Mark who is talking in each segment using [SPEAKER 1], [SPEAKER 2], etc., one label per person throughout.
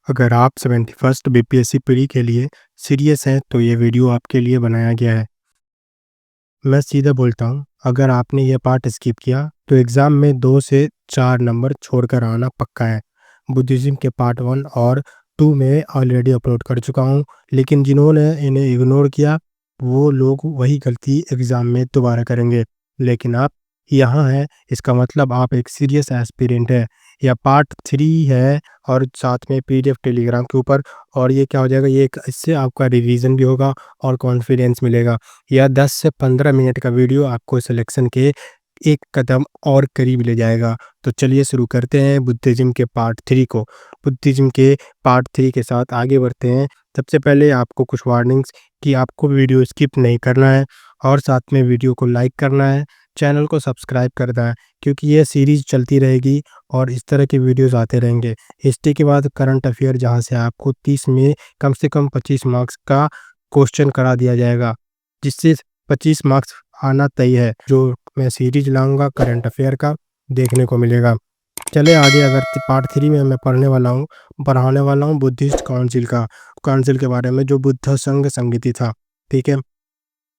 [SPEAKER 1] अगर आप 71st BPSC pre के लिए सीरियस हैं तो ये वीडियो आपके लिए बनाया गया है। मैं सीधा बोलता हूँ, अगर आपने ये पार्ट स्किप किया तो एग्ज़ाम में 2 से 4 नंबर छोड़कर आना पक्का है। बुद्धिज़्म के पार्ट 1 और 2 में ऑलरेडी अपलोड कर चुका हूँ, लेकिन जिन्होंने इन्हें इग्नोर किया वो लोग वही गलती एग्ज़ाम में दोबारा करेंगे। लेकिन आप यहाँ हैं, इसका मतलब आप एक सीरियस एस्पिरेंट हैं। यह पार्ट 3 है और साथ में पीडीएफ टेलीग्राम के ऊपर, और ये क्या हो जाएगा, ये एक इससे आपका रिवीजन भी होगा और कॉन्फिडेंस मिलेगा। यह 10 से 15 मिनट का वीडियो आपको सिलेक्शन के एक कदम और करीब ले जाएगा। तो चलिए शुरू करते हैं बुद्धिज़्म के पार्ट 3 को। बुद्धिज़्म के पार्ट 3 के साथ आगे बढ़ते हैं। सबसे पहले आपको कुछ वार्निंग्स कि आपको वीडियो स्किप नहीं करना है और साथ में वीडियो को लाइक करना है, चैनल को सब्सक्राइब करना है, क्योंकि ये सीरीज़ चलती रहेगी और इस तरह के वीडियोज़ आते रहेंगे। हिस्ट्री के बाद करंट अफेयर, जहाँ से आपको 30 में कम से कम 25 मार्क्स का क्वेश्चन करा दिया जाएगा, जिससे 25 मार्क्स आना तय है। जो मैं सीरीज लाऊंगा करंट अफेयर का, देखने को मिलेगा। चले आगे। अगर पार्ट 3 में मैं पढ़ाने वाला हूँ बुद्धिस्ट काउंसिल के बारे में, जो बुद्ध संघ संगति था। ठीक है,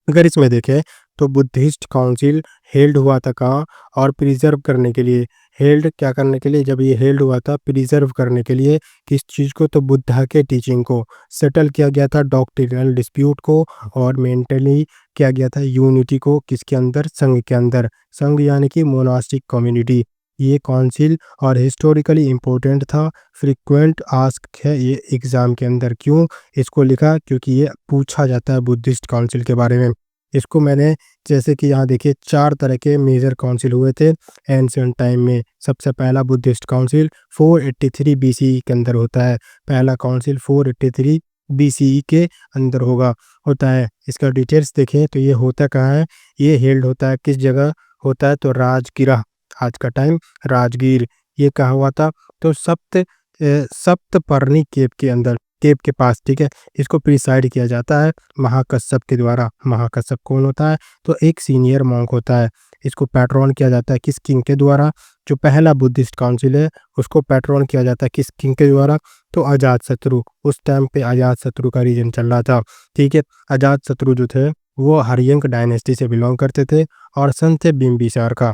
[SPEAKER 1] अगर इसमें देखें तो बुद्धिस्ट काउंसिल हेल्ड हुआ था कहाँ, और प्रिजर्व करने के लिए हेल्ड क्या करने के लिए, जब ये हेल्ड हुआ था प्रिजर्व करने के लिए किस चीज़ को, तो बुद्धा के टीचिंग को सेटल किया गया था, डॉक्ट्रिनल डिस्प्यूट को, और मेंटली किया गया था यूनिटी को, किसके अंदर, संघ के अंदर। संघ यानी कि मोनास्टिक कम्युनिटी। ये काउंसिल और हिस्टोरिकली इम्पोर्टेंट था। फ्रीक्वेंट आस्क है ये एग्ज़ाम के अंदर। क्यों इसको लिखा, क्योंकि ये पूछा जाता है बुद्धिस्ट काउंसिल के बारे में। इसको मैंने, जैसे कि यहाँ देखिए, 4 तरह के मेजर काउंसिल हुए थे एंशिएंट टाइम में। सबसे पहला बुद्धिस्ट काउंसिल 483 बीसीई के अंदर होता है। पहला काउंसिल 483 बीसीई के अंदर होता है। इसका डिटेल्स देखें तो ये होता कहाँ है, ये हेल्ड होता है किस जगह होता है, तो राजगिरा, आज का टाइम राजगीर। ये कहा हुआ था, तो सप्तपर्णी केव के पास। ठीक है, इसको प्रिसाइड किया जाता है महाकश्यप के द्वारा। महाकश्यप कौन होता है, तो एक सीनियर मॉन्क होता है। इसको पैट्रॉन किया जाता है किस किंग के द्वारा, जो पहला बुद्धिस्ट काउंसिल है उसको पैट्रॉन किया जाता है किस किंग के द्वारा, तो अजातशत्रु। उस टाइम पे अजातशत्रु का रीजन चल रहा था। ठीक है, अजातशत्रु जो थे वो हर्यंक डायनेस्टी से बिलोंग करते थे और सन थे बिंबिसार का।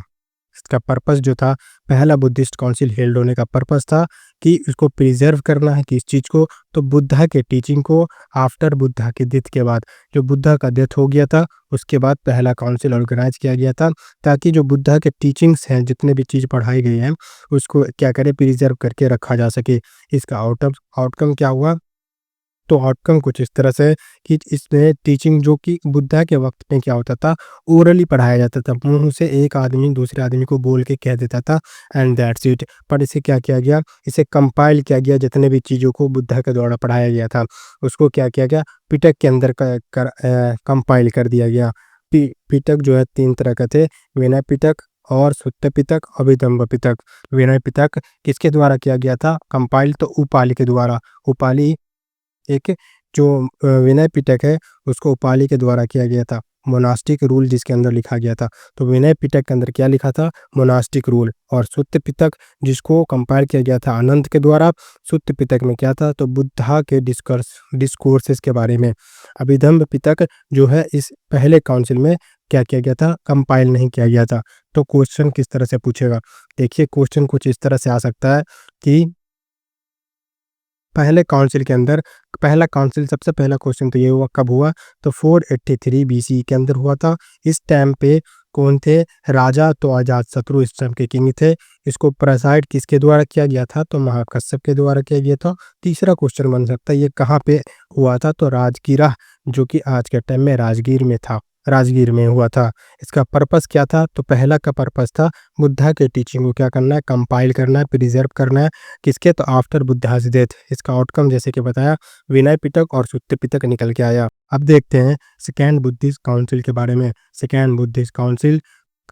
[SPEAKER 1] इसका पर्पस जो था, पहला बुद्धिस्ट काउंसिल हेल्ड होने का पर्पस था कि इसको प्रिजर्व करना है किस चीज़ को, तो बुद्धा के टीचिंग को। आफ्टर बुद्धा के डेथ के बाद, जो बुद्धा का डेथ हो गया था उसके बाद पहला काउंसिल ऑर्गेनाइज किया गया था, ताकि जो बुद्धा के टीचिंग्स हैं, जितने भी चीज़ पढ़ाई गई हैं, उसको क्या करे, प्रिजर्व करके रखा जा सके। इसका आउटकम क्या हुआ, तो आउटकम कुछ इस तरह से कि इसमें टीचिंग, जो कि बुद्धा के वक्त में क्या होता था, ओरली पढ़ाया जाता था, मुंह से एक आदमी दूसरे आदमी को बोल के कह देता था, एंड दैट्स इट। पर इसे क्या किया गया, इसे कंपाइल किया गया, जितने भी चीज़ों को बुद्धा के द्वारा पढ़ाया गया था उसको क्या किया गया, पिटक के अंदर कंपाइल कर दिया गया। पिटक जो है 3 तरह का थे, विनय पिटक और सुत्त पिटक, अभिधम्म पिटक। विनय पिटक किसके द्वारा किया गया था कंपाइल, तो उपाली के द्वारा। उपाली एक, जो विनय पिटक है उसको उपाली के द्वारा किया गया था, मोनास्टिक रूल जिसके अंदर लिखा गया था। तो विनय पिटक के अंदर क्या लिखा था, मोनास्टिक रूल। और सुत्त पिटक जिसको कंपाइल किया गया था अनंत के द्वारा, सुत्त पिटक में क्या था, तो बुद्धा के डिस्कोर्सेस के बारे में। अभिधम्म पिटक जो है इस पहले काउंसिल में क्या किया गया था, कंपाइल नहीं किया गया था। तो क्वेश्चन किस तरह से पूछेगा, देखिए क्वेश्चन कुछ इस तरह से आ सकता है कि पहले काउंसिल के अंदर, पहला काउंसिल, सबसे पहला क्वेश्चन तो ये हुआ, कब हुआ, तो 483 बीसी के अंदर हुआ था। इस टाइम पे कौन थे, राजा, तो अजातशत्रु इस टाइम के किंग थे। इसको प्रेसाइड किसके द्वारा किया गया था, तो महाकश्यप के द्वारा किया गया था। तीसरा क्वेश्चन बन सकता है ये कहाँ पे हुआ था, तो राजगिरा, जो कि आज के टाइम में राजगीर में हुआ था। इसका पर्पस क्या था, तो पहला का पर्पस था बुद्धा के टीचिंग को क्या करना है, कंपाइल करना है, प्रिजर्व करना है किसके, तो आफ्टर बुद्धा's डेथ। इसका आउटकम जैसे कि बताया, विनय पिटक और सुत्त पिटक निकल के आया। अब देखते हैं सेकेंड बुद्धिस्ट काउंसिल के बारे में। सेकेंड बुद्धिस्ट काउंसिल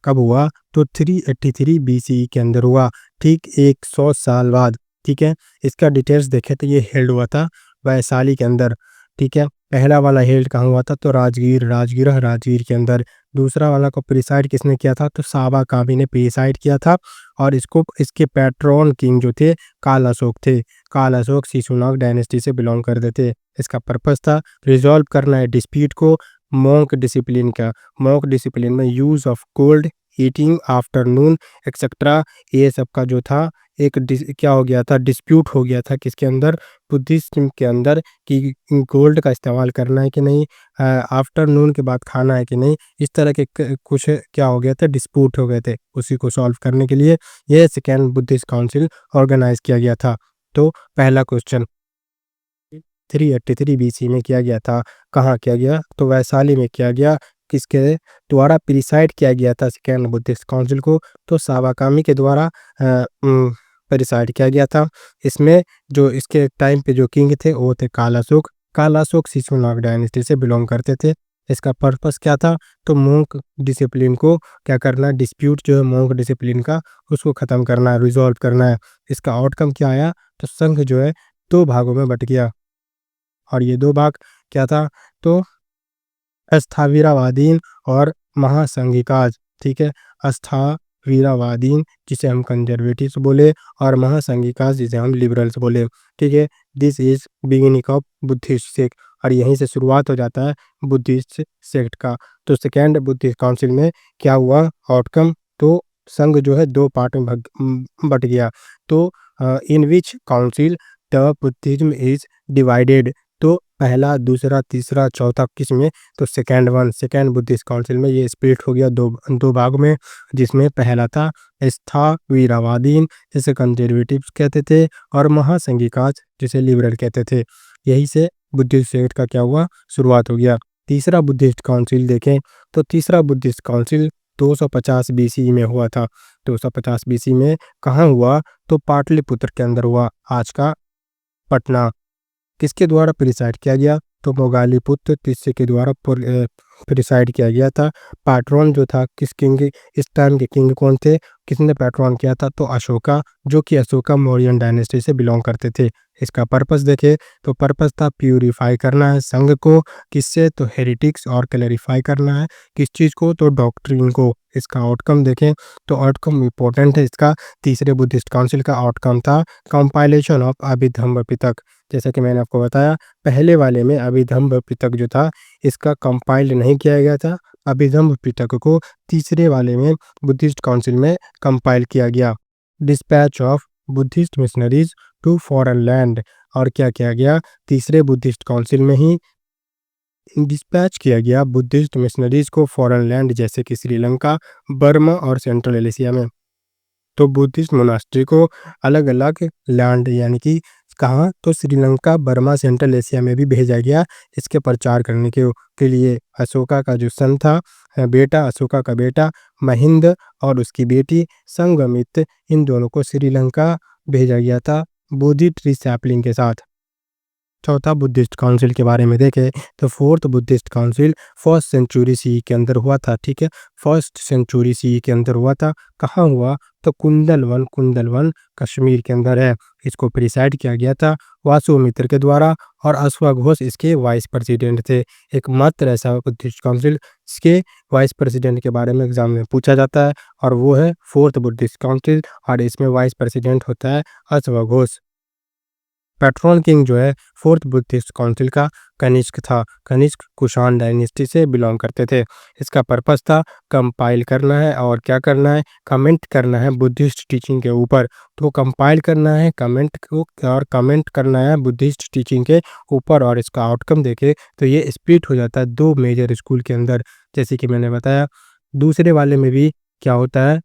[SPEAKER 1] कब हुआ, तो 383 बीसीई के अंदर हुआ, ठीक 100 साल बाद। ठीक है, इसका डिटेल्स देखें तो ये हेल्ड हुआ था वैशाली के अंदर। ठीक है, पहला वाला हेल्ड कहाँ हुआ था? तो राजगीर के अंदर। दूसरा वाला को प्रिसाइड किसने किया था? तो साबा काबी ने प्रिसाइड किया था और इसके पैट्रॉन किंग जो थे काल अशोक थे। काल अशोक शिशुनाग डायनेस्टी से बिलोंग करते थे। इसका पर्पस था रिजॉल्व करना है डिस्प्यूट को। मॉन्क डिसिप्लिन में use of cold eating afternoon etcetera, ये सब का जो था एक क्या हो गया था, डिस्प्यूट हो गया था किसके अंदर? बुद्धिज्म के अंदर, कि गोल्ड का इस्तेमाल करना है कि नहीं, आफ्टरनून के बाद खाना है कि नहीं। इस तरह के कुछ क्या हो गया था, डिस्प्यूट हो गए थे। उसी को सॉल्व करने के लिए यह सेकेंड बुद्धिस्ट काउंसिल ऑर्गेनाइज किया गया था। तो पहला क्वेश्चन 383 बीसी में किया गया था। कहाँ किया गया? तो वैशाली में किया गया। किसके द्वारा प्रिसाइड किया गया था सेकेंड बुद्धिस्ट काउंसिल को? तो सावाकामी के द्वारा प्रिसाइड किया गया था। इसमें जो इसके टाइम पे जो किंग थे वो थे काल अशोक शिशुनाग डायनेस्टी से बिलोंग करते थे। इसका पर्पस क्या था? तो मोंक डिसिप्लिन को क्या करना, डिस्प्यूट जो है मोंक डिसिप्लिन का, उसको ख़त्म करना है, रिजॉल्व करना है। इसका आउटकम क्या आया? तो संघ जो है 2 भागों में बट गया। और ये 2 भाग क्या था? तो अस्थाविरावादीन और महासंघिकाज। ठीक है, अस्थाविरावादीन जिसे हम कंजर्वेटिव्स बोले और महासंघिकाज जिसे हम लिबरल्स बोले। ठीक है, this is beginning of Buddhist sect, और यहीं से शुरुआत हो जाता है बुद्धिस्ट सेक्ट का। तो सेकेंड बुद्धिस्ट काउंसिल में क्या हुआ आउटकम? तो संघ जो है 2 पार्ट में बट गया। तो in which council the Buddhism is divided. तो पहला, दूसरा, तीसरा, चौथा किस में? तो सेकेंड बुद्धिस्ट काउंसिल में ये स्प्लिट हो गया दो भाग में, जिसमें पहला था स्थावीरावादीन जिसे कंजर्वेटिव्स कहते थे और महासंघिकाज जिसे लिबरल कहते थे। यही से बुद्धिस्ट सेक्ट का क्या हुआ, शुरुआत हो गया। तीसरा बुद्धिस्ट काउंसिल देखें तो तीसरा बुद्धिस्ट काउंसिल 250 बीसी में हुआ था। 250 बीसी में कहाँ हुआ? तो पाटलिपुत्र के अंदर हुआ, आज का पटना। किसके द्वारा प्रिसाइड किया गया? तो मोगालीपुत्र तीसरे के द्वारा प्रिसाइड किया गया था। पैट्रॉन जो था किस किंग, इस टाइम के किंग कौन थे? किसने पैट्रॉन किया था? तो अशोका, जो कि अशोका मौर्यन डायनेस्टी से बिलोंग करते थे। इसका पर्पस देखे तो पर्पस था प्यूरिफाई करना है संघ को। किससे? तो हेरिटिक्स, और क्लैरिफाई करना है किस चीज़ को? तो डॉक्ट्रिन को। इसका आउटकम देखें तो आउटकम इंपॉर्टेंट है इसका। तीसरे बुद्धिस्ट काउंसिल का आउटकम था कंपाइलेशन ऑफ अभिधम्म पिटक। जैसा कि मैंने आपको बताया, पहले वाले में अभिधम्म पिटक जो था इसका कंपाइल नहीं किया गया था। अभिधम्म पिटक को तीसरे वाले में बुद्धिस्ट काउंसिल में कंपाइल किया गया। Dispatch of Buddhist missionaries to foreign land, और क्या किया गया? तीसरे बुद्धिस्ट काउंसिल में ही डिस्पैच किया गया बुद्धिस्ट मिशनरीज को फॉरेन लैंड, जैसे कि श्रीलंका, बर्मा और सेंट्रल एशिया में। तो बुद्धिस्ट मोनास्ट्री को अलग अलग लैंड यानी कि कहाँ? तो श्रीलंका, बर्मा, सेंट्रल एशिया में भी भेजा गया इसके प्रचार करने के लिए। अशोका का जो सन था, बेटा अशोका का बेटा महिंद और उसकी बेटी संगमित, इन दोनों को श्रीलंका भेजा गया था बोधि ट्री सैपलिंग के साथ। चौथा बुद्धिस्ट काउंसिल के बारे में देखें तो fourth Buddhist council first century C के अंदर हुआ था। ठीक है, फर्स्ट सेंचुरी सी के अंदर हुआ था। कहाँ हुआ? तो कुंदलवन कश्मीर के अंदर है। इसको प्रिसाइड किया गया था वासुमित्र के द्वारा, और अश्वघोष इसके वाइस प्रेसिडेंट थे। एकमात्र ऐसा बुद्धिस्ट काउंसिल इसके वाइस प्रेसिडेंट के बारे में एग्जाम में पूछा जाता है, और वो है फोर्थ बुद्धिस्ट काउंसिल, और इसमें वाइस प्रेसिडेंट होता है अश्वघोष। पैट्रॉन किंग जो है फोर्थ बुद्धिस्ट काउंसिल का कनिष्क था। कनिष्क कुषाण डायनेस्टी से बिलोंग करते थे। इसका पर्पस था कंपाइल करना है और क्या करना है? कमेंट करना है बुद्धिस्ट टीचिंग के ऊपर। तो कंपाइल करना है कमेंट को, और कमेंट करना है बुद्धिस्ट टीचिंग के ऊपर। और इसका आउटकम देखे तो ये स्प्लिट हो जाता है 2 मेजर स्कूल के अंदर। जैसे कि मैंने बताया, दूसरे वाले में भी क्या होता है,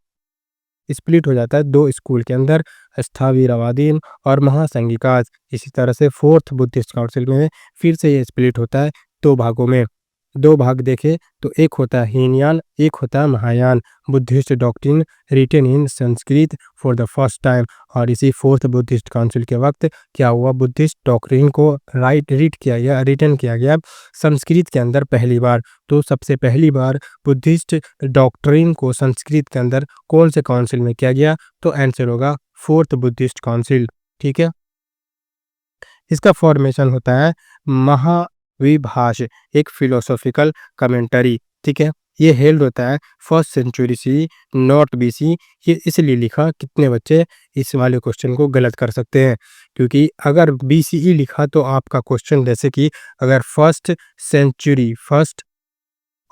[SPEAKER 1] स्प्लिट हो जाता है 2 स्कूल के अंदर, स्थावीरावादीन और महासंघिकाज। इसी तरह से फोर्थ बुद्धिस्ट काउंसिल में फिर से ये स्प्लिट होता है 2 भागों में। 2 भाग देखे तो एक होता है हीनयान, एक होता है Mahayana. Buddhist doctrine written in Sanskrit for the first time. और इसी फोर्थ बुद्धिस्ट काउंसिल के वक्त क्या हुआ? बुद्धिस्ट डॉक्ट्रिन को रिटन किया गया संस्कृत के अंदर पहली बार। तो सबसे पहली बार बुद्धिस्ट डॉक्ट्रिन को संस्कृत के अंदर कौन से काउंसिल में किया गया? तो आंसर होगा फोर्थ बुद्धिस्ट काउंसिल। ठीक है, इसका फॉर्मेशन होता है विभाष, एक फिलोसॉफिकल कमेंटरी, ठीक है। ये हेल्ड होता है first century C, not BC. ये इसलिए लिखा, कितने बच्चे इस वाले क्वेश्चन को गलत कर सकते हैं, क्योंकि अगर बीसीई लिखा तो आपका क्वेश्चन, जैसे कि अगर फर्स्ट सेंचुरी, फर्स्ट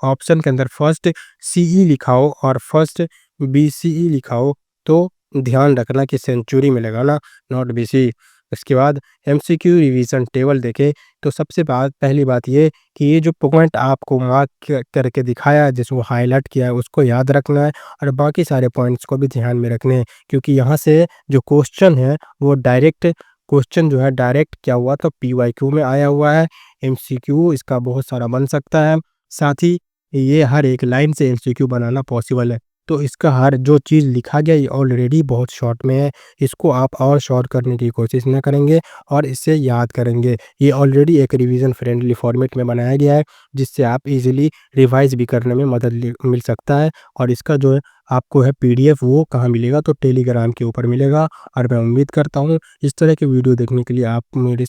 [SPEAKER 1] ऑप्शन के अंदर फर्स्ट सीई लिखा हो और फर्स्ट बीसीई लिखा हो, तो ध्यान रखना कि सेंचुरी मिलेगा ना, नॉट बीसी। इसके बाद एमसीक्यू रिवीजन टेबल देखें तो सबसे पहली बात ये कि ये जो पॉइंट आपको मार्क करके दिखाया है, जिसको हाईलाइट किया है, उसको याद रखना है और बाकी सारे पॉइंट्स को भी ध्यान में रखने हैं, क्योंकि यहाँ से जो क्वेश्चन है वो डायरेक्ट क्वेश्चन जो है डायरेक्ट क्या हुआ, तो पीवाईक्यू में आया हुआ है। एमसीक्यू इसका बहुत सारा बन सकता है, साथ ही ये हर एक लाइन से एमसीक्यू बनाना पॉसिबल है। तो इसका हर जो चीज़ लिखा गया ये ऑलरेडी बहुत शॉर्ट में है, इसको आप और शॉर्ट करने की कोशिश ना करेंगे और इसे याद करेंगे। ये ऑलरेडी एक रिवीजन फ्रेंडली फॉर्मेट में बनाया गया है, जिससे आप इजीली रिवाइज भी करने में मदद मिल सकता है। और इसका जो है आपको है पीडीएफ, वो कहाँ मिलेगा, तो टेलीग्राम के ऊपर मिलेगा। और मैं उम्मीद करता हूँ इस तरह के वीडियो देखने के लिए आप मेरे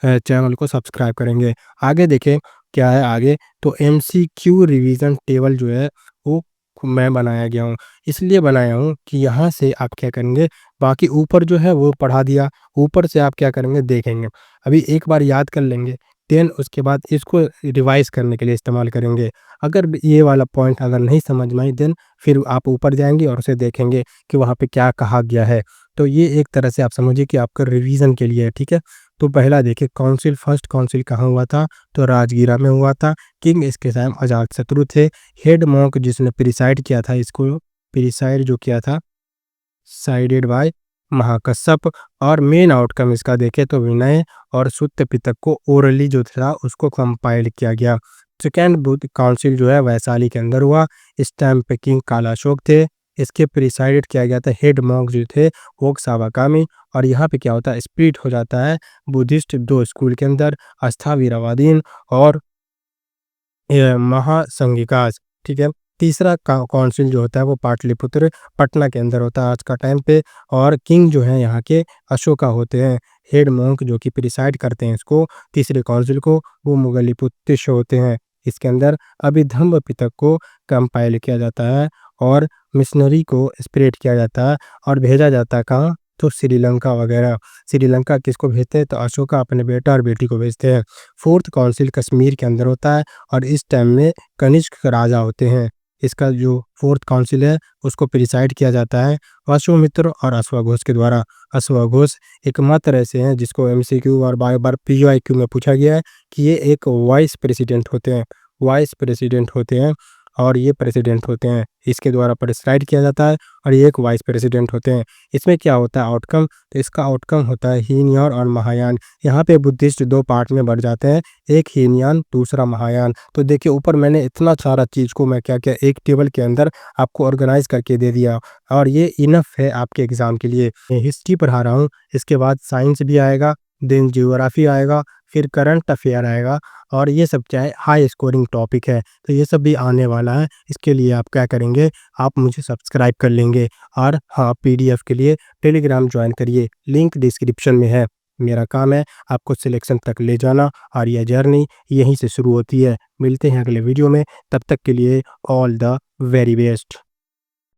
[SPEAKER 1] चैनल को सब्सक्राइब करेंगे। आगे देखें क्या है आगे, तो एमसीक्यू रिवीजन टेबल जो है वो मैं बनाया गया हूँ, इसलिए बनाया हूँ कि यहाँ से आप क्या करेंगे, बाकी ऊपर जो है वो पढ़ा दिया, ऊपर से आप क्या करेंगे देखेंगे। अभी एक बार याद कर लेंगे, देन उसके बाद इसको रिवाइज करने के लिए इस्तेमाल करेंगे। अगर ये वाला पॉइंट अगर नहीं समझ में आई, देन फिर आप ऊपर जाएंगे और उसे देखेंगे कि वहाँ पे क्या कहा गया है। तो ये एक तरह से आप समझिए कि आपका रिवीजन के लिए है, ठीक है। तो पहला देखिए, काउंसिल, फर्स्ट काउंसिल कहाँ हुआ था, तो राजगीरा में हुआ था। किंग इसके टाइम अजातशत्रु थे। हेड मॉन्क जिसने प्रिसाइड किया था, इसको प्रिसाइड जो किया था, साइडेड बाय महाकश्यप। और मेन आउटकम इसका देखें तो विनय और सुत्त पितक को ओरली जो था उसको कंपाइल किया गया। सेकेंड बुद्ध काउंसिल जो है वैशाली के अंदर हुआ। इस टाइम पे किंग कालाशोक थे। इसके प्रिसाइडेड किया गया था, हेड मॉन्क जो थे वो सावाकामी। और यहाँ पे क्या होता है, स्प्लिट हो जाता है बुद्धिस्ट दो स्कूल के अंदर, अस्थावीरावादीन और महासंघिकास, ठीक है। तीसरा काउंसिल जो होता है वो पाटलिपुत्र, पटना के अंदर होता है आज का टाइम पे। और किंग जो है यहाँ के अशोका होते हैं। हेड मॉन्क जो कि प्रिसाइड करते हैं इसको, तीसरे काउंसिल को, वो मुगलिपुत्र होते हैं। इसके अंदर अभिधम्म पिटक को कंपाइल किया जाता है और मिशनरी को स्प्रेड किया जाता है और भेजा जाता है कहाँ, तो श्रीलंका वगैरह। श्रीलंका किसको भेजते हैं, तो अशोका अपने बेटा और बेटी को भेजते हैं। फोर्थ काउंसिल कश्मीर के अंदर होता है और इस टाइम में कनिष्क राजा होते हैं। इसका जो फोर्थ काउंसिल है उसको प्रिसाइड किया जाता है अश्वमित्र और अश्वघोष के द्वारा। अश्वघोष एकमात्र ऐसे हैं जिसको एमसीक्यू और बार बार पीवाईक्यू में पूछा गया है कि ये एक वाइस प्रेसिडेंट होते हैं, वाइस प्रेसिडेंट होते हैं और ये प्रेसिडेंट होते हैं, इसके द्वारा प्रिसाइड किया जाता है और ये एक वाइस प्रेसिडेंट होते हैं। इसमें क्या होता है आउटकम, तो इसका आउटकम होता है हीनयान और महायान। यहाँ पे बुद्धिस्ट दो पार्ट में बढ़ जाते हैं, एक हीनयान दूसरा महायान। तो देखिए ऊपर मैंने इतना सारा चीज़ को मैं क्या क्या एक टेबल के अंदर आपको ऑर्गेनाइज करके दे दिया और ये इनफ है आपके एग्जाम के लिए। हिस्ट्री पढ़ा रहा हूँ, इसके बाद साइंस भी आएगा, देन जियोग्राफी आएगा, फिर करंट अफेयर आएगा और ये सब क्या है, हाई स्कोरिंग टॉपिक है, तो ये सब भी आने वाला है। इसके लिए आप क्या करेंगे, आप मुझे सब्सक्राइब कर लेंगे और हाँ, पीडीएफ के लिए टेलीग्राम ज्वाइन करिए, लिंक डिस्क्रिप्शन में है। मेरा काम है आपको सिलेक्शन तक ले जाना और यह जर्नी यहीं से शुरू होती है। मिलते हैं अगले वीडियो में, तब तक के लिए ऑल द वेरी बेस्ट।